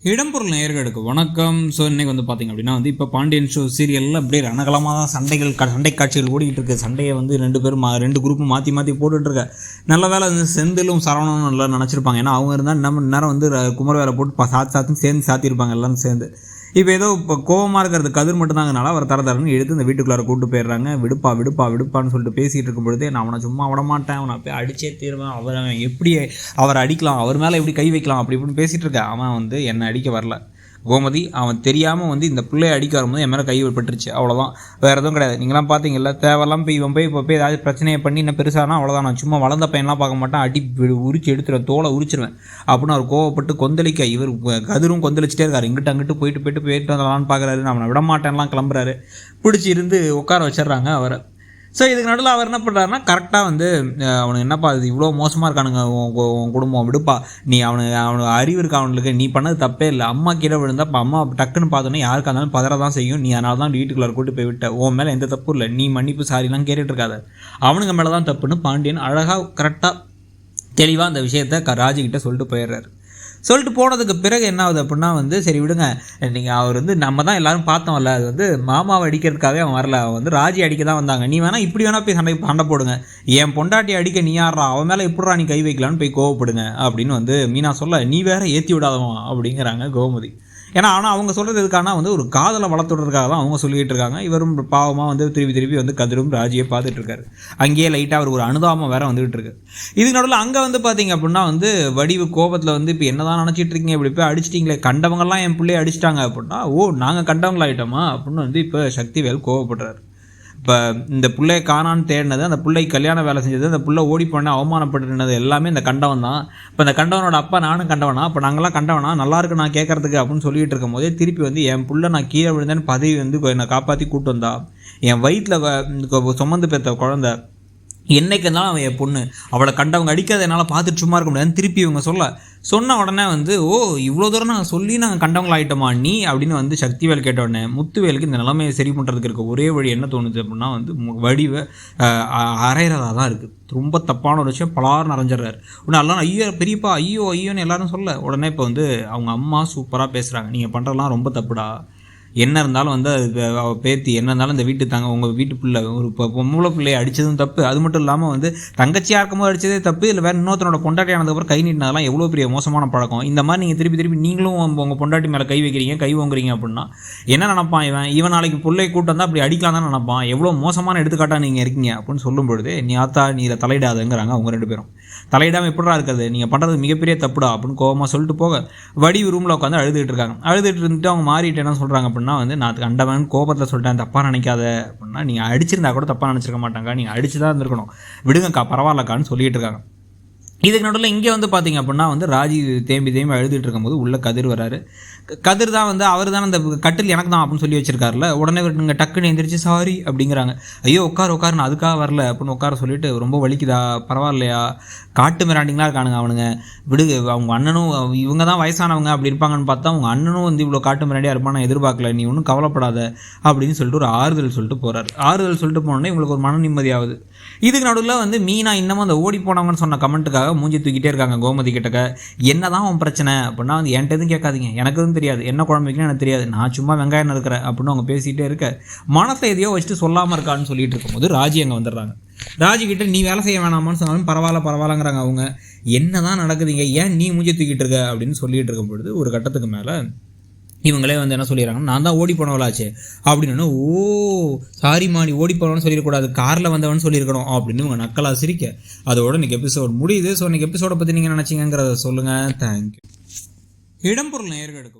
இடம்பொருள் நேயர்களுக்கு வணக்கம். ஸோ இன்றைக்கி வந்து பார்த்திங்க அப்படின்னா இப்போ பாண்டியன் ஷோ சீரியலில் அப்படியே ரணகலமாக தான் சண்டை காட்சிகள் ஓடிக்கிட்டு இருக்குது. சண்டையை ரெண்டு பேரும் ரெண்டு குரூப்பும் மாற்றி போட்டுட்ருக்க. நல்ல வேலை செந்திலும் சரவணனும் நல்லா நினச்சிருப்பாங்க. ஏன்னா அவங்க இருந்தால் நம்ம நேரம் குமரவேலை போட்டு சாத்துன்னு சேர்ந்து சாத்தியிருப்பாங்க எல்லாரும் சேர்ந்து. இப்போ ஏதோ இப்போ கோவமாக இருக்கிறது கதிர் மட்டும்தாங்கனால அவர் தரன்னு எடுத்து இந்த வீட்டுக்குள்ளார கூப்பிட்டு போயிடுறாங்க. விடுப்பான்னு சொல்லிட்டு பேசிகிட்டு இருக்கும் பொழுதே நான் அவனை சும்மா விட மாட்டேன், அவனை போய் அடிச்சே தீருவேன், அவன் எப்படி அவரை அடிக்கலாம், அவர் மேலே எப்படி கை வைக்கலாம் அப்படி இப்படின்னு பேசிகிட்டு இருக்கேன். அவன் என்னை அடிக்க வரல கோமதி, அவன் தெரியாமல் இந்த பிள்ளையை அடிக்க வரும்போது என் மேலே கை விட்டுருச்சு, அவ்வளோதான், வேறு எதுவும் கிடையாது. நீங்களாம் பார்த்தீங்கல்ல, தேவையெல்லாம் இவன் போய் இப்போ ஏதாவது பிரச்சனையை பண்ணி என்ன பெருசானா அவ்வளோதான், நான் சும்மா வளர்ந்த பையன்லாம் பார்க்க மாட்டேன், அடி உரிச்சு எடுத்துருவேன், தோலை உரிச்சிருவேன் அப்படின்னு அவர் கோவப்பட்டு கொந்தளிக்க இவர் கதிரும் கொந்தளிச்சிட்டே இருக்காரு. அங்கிட்டு போயிட்டு வரலான்னு பார்க்குறாரு. நான் அவனை விட மாட்டேன்லாம் கிளம்புறாரு. பிடிச்சி இருந்து உட்கார வச்சிடுறாங்க அவரை. ஸோ இதுக்கு நடுவில் அவர் என்ன பண்ணுறாருனா கரெக்டாக அவனுக்கு என்னப்பா இது இவ்வளோ மோசமாக இருக்கானுங்க உன் குடும்பம், விடுப்பா, நீ அவனுக்கு அறிவு இருக்கா, அவனுக்கு நீ பண்ணது தப்பே இல்லை, அம்மா கீழே விழுந்தா இப்போ அம்மா டக்குன்னு பார்த்தோன்னே யாருக்காக இருந்தாலும் பதற தான் செய்யும், நீ அதனால தான் வீட்டுக்குள்ளே கூட்டு போய் விட்ட, உன் மேலே எந்த தப்பும் இல்லை, நீ மன்னிப்பு சாரிலாம் கேட்டுட்டு இருக்காத, அவனுங்க மேலே தான் தப்புன்னு பாண்டியன் அழகாக கரெக்டாக தெளிவாக அந்த விஷயத்த ராஜிக்கிட்ட சொல்லிட்டு போயிடுறாரு. சொல்லிட்டு போனதுக்கு பிறகு என்ன ஆகுது அப்படின்னா சரி விடுங்க, நீங்கள் அவர் நம்ம தான் எல்லோரும் பார்த்தோம்ல, அது மாமாவை அடிக்கிறதுக்காகவே அவன் வரல, அவன் ராஜி அடிக்க தான் வந்தாங்க, நீ வேணால் இப்படி வேணால் போய் சண்டை போடுங்க, என் பொண்டாட்டி அடிக்க நீ யாரா, அவன் மேலே எப்படிரா நீ கை வைக்கலான்னு போய் கோவப்படுங்க அப்படின்னு மீனா சொல்ல, நீ வேற ஏற்றி விடாதவன் அப்படிங்கிறாங்க கோமதி. ஆனால் அவங்க சொல்கிறது எதுக்கான ஒரு காதலை வளர்த்துறதுக்காக தான் அவங்க சொல்லிகிட்டு இருக்காங்க. இவரும் பாவமாக திருப்பி கதிரும் ராஜியை பார்த்துட்ருக்காரு. அங்கேயே லைட்டாக அவர் ஒரு அனுதாபம் வேறு வந்துகிட்டு இருக்கு. இதுக்கு நடுவில் அங்கே பார்த்தீங்க அப்படின்னா வடிவு கோபத்தில் இப்போ என்ன தான் நினச்சிட்டு இருக்கீங்க, இப்படி போய் அடிச்சிட்டிங்களே, கண்டவங்கள்லாம் என் பிள்ளையை அடிச்சிட்டாங்க அப்படின்னா, ஓ நாங்கள் கண்டவங்களாயிட்டோமா அப்படின்னு இப்போ சக்திவேல் கோவப்படுறாரு. இப்போ இந்த பிள்ளையை காணான்னு தேடினது, அந்த பிள்ளை கல்யாண வேலை செஞ்சது, அந்த பிள்ளை ஓடி போன அவமானப்பட்டுனது எல்லாமே இந்த கண்டவன் தான். இப்போ இந்த கண்டவனோட அப்பா நானும் கண்டவனா, இப்போ நாங்களாம் கண்டவனா, நல்லா இருக்கு நான் கேட்கறதுக்கு அப்படின்னு சொல்லிட்டு இருக்கும் போதே திருப்பி என் பிள்ளை நான் கீழே விழுந்தேன்னு பதவி என்னை காப்பாற்றி கூப்பிட்டு வந்தா, என் வயிற்றில் சுமந்து பெற்ற குழந்தை, என்னைக்கு இருந்தாலும் அவன் என் பொண்ணு, அவளை கண்டவங்க அடிக்காத என்னால் பார்த்துட்டு சும்மா இருக்க முடியாதுன்னு திருப்பி இவங்க சொன்ன உடனே ஓ இவ்வளோ தூரம் நாங்கள் சொல்லி நாங்கள் கண்டவங்களாயிட்டோமா நீ அப்படின்னு சக்திவேல் கேட்ட உடனே முத்துவேலுக்கு இந்த நிலைமையை சரி பண்ணுறதுக்கு இருக்க ஒரே வழி என்ன தோணுது அப்படின்னா வடிவை அரைகிறதா தான் இருக்குது. ரொம்ப தப்பான ஒரு விஷயம், பலார் நிறைஞ்சிட்றாரு. உடனே எல்லாம் ஐயோ பெரியப்பா ஐயோன்னு எல்லாரும் சொல்ல உடனே இப்போ அவங்க அம்மா சூப்பராக பேசுகிறாங்க, நீங்கள் பண்ணுறதெல்லாம் ரொம்ப தப்புடா, என்ன இருந்தாலும் அவள் பேத்தி என்ன இருந்தாலும் இந்த வீட்டு உங்கள் வீட்டு பிள்ளை ஒரு பொம்பளை பிள்ளையை அடித்ததும் தப்பு, அது மட்டும் இல்லாமல் தங்கச்சியாக இருக்கும்போது அடித்ததே தப்பு, இல்லை வேறு இன்னொருத்தனோட பொண்டாட்டி ஆனதுக்கப்புறம் கை நீட்டினதெல்லாம் எவ்வளோ பெரிய மோசமான பழக்கம். இந்த மாதிரி நீங்கள் திருப்பி நீங்களும் உங்கள் பொண்டாட்டி மேலே கை வைக்கிறீங்க, கை வாங்குறீங்க அப்படின்னா என்ன நினப்பான் இவன் நாளைக்கு பிள்ளை கூட்டம் தான் அப்படி அடிக்கலாம் தான் நினப்பான், எவ்வளோ மோசமான எடுத்துக்காட்டாக நீங்கள் இருக்கீங்க அப்படின்னு சொல்லும் பொழுது நீ ஆத்தா நீ இதை தலையிடாதுங்கிறாங்க அவங்க ரெண்டு பேரும். தலையிடாமல் எப்படா இருக்கிறது, நீங்கள் பண்ணுறது மிகப்பெரிய தப்புடா அப்படின்னு கோவமாக சொல்லிட்டு போக வடிவு ரூமில் உட்காந்து அழுதுகிட்டு இருக்காங்க. அழுதுகிட்டு இருந்துட்டு அவங்க மாறிட்டு என்ன சொல்கிறாங்க அப்படின்னா நான் கண்டவன் கோபத்தில் சொல்லிட்டேன், தப்பாக நினைக்காத அப்படின்னா, நீங்கள் அடிச்சிருந்தா கூட தப்பாக நினச்சிருக்க மாட்டாங்க, நீங்கள் அடிச்சு தான் இருந்திருக்கணும், விடுங்கக்கா பரவாயில்லக்கான்னு சொல்லிட்டு இருக்காங்க. இதுக்கு நடுவில் இங்கே பார்த்தீங்க அப்படின்னா ராஜி தேம்பி அழுதுகிட்டு இருக்கும்போது உள்ளே கதிர் வராரு. கதிர் தான் அவர் தான் அந்த கட்டில் எனக்கு தான் அப்படின்னு சொல்லி வச்சிருக்காருல. உடனே நீங்கள் டக்குன்னு எந்திரிச்சு சாரி அப்படிங்கிறாங்க. ஐயோ உட்காரு நான் அதுக்காக வரல அப்படின்னு உட்கார சொல்லிட்டு, ரொம்ப வலிக்குதா பரவாயில்லையா, காட்டு மிராண்டிங்களா இருக்கானுங்க அவனுங்க, விடுங்க, அவங்க அண்ணனும் இவங்க தான் வயசானவங்க அப்படி இருப்பாங்கன்னு பார்த்தா அவங்க அண்ணனும் இவ்வளோ காட்டு மிராண்டியாக இருப்பான், நான் எதிர்பார்க்கல, நீ ஒன்றும் கவலைப்படாத அப்படின்னு சொல்லிட்டு ஒரு ஆறுதல் சொல்லிட்டு போகிறார். ஆறுதல் சொல்லிட்டு போனோடனே இவங்களுக்கு ஒரு மன நிம்மதியாகுது. இதுக்கு நடுவில் மீனா இன்னமும் அந்த ஓடி போனவங்கன்னு சொன்ன கமெண்ட்டுக்காக மூஞ்சி தூக்கிட்டே இருக்காங்க கோமதி கிட்டக்க. என்ன தான் உன் பிரச்சனை அப்படின்னா என்கிட்ட எதுவும் கேட்காதீங்க, எனக்கு எதுவும் தெரியாது, என்ன குழம்பு வைக்கணும் எனக்கு தெரியாது, நான் சும்மா வெங்காயம் இருக்கிறேன் அப்படின்னு அவங்க பேசிகிட்டே இருக்க, மனசை எதையோ வச்சுட்டு சொல்லாமல் இருக்கான்னு சொல்லிட்டு இருக்கும்போது ராஜி அங்கே வந்துடுறாங்க. ராஜி கிட்ட நீ வேலை செய்ய வேணாமான்னு சொன்னாலும் பரவாயில்லங்கிறாங்க அவங்க. என்ன தான் நடக்குதுங்க, ஏன் நீ மூஞ்சி தூக்கிட்டு இருக்க அப்படின்னு சொல்லிட்டு இருக்கும் பொழுது ஒரு கட்டத்துக்கு மேலே இவங்களே என்ன சொல்லிடுறாங்க, நான் தான் ஓடி போனவளாச்சே அப்படின்னு. ஓ சாரிம்மா நீ ஓடி போனவன்னு சொல்லிடக்கூடாது, காரில் வந்தவன்னு சொல்லியிருக்கணும் அப்படின்னு இவங்க நக்கலாக சிரிக்க அதோட இன்றைக்கி எபிசோட் முடியுது. ஸோ இன்றைக்கி எபிசோடை பற்றி நீங்கள் நினச்சிங்கிறத சொல்லுங்கள். தேங்க்யூ. இடம்பொருள் நேயர்களுக்கு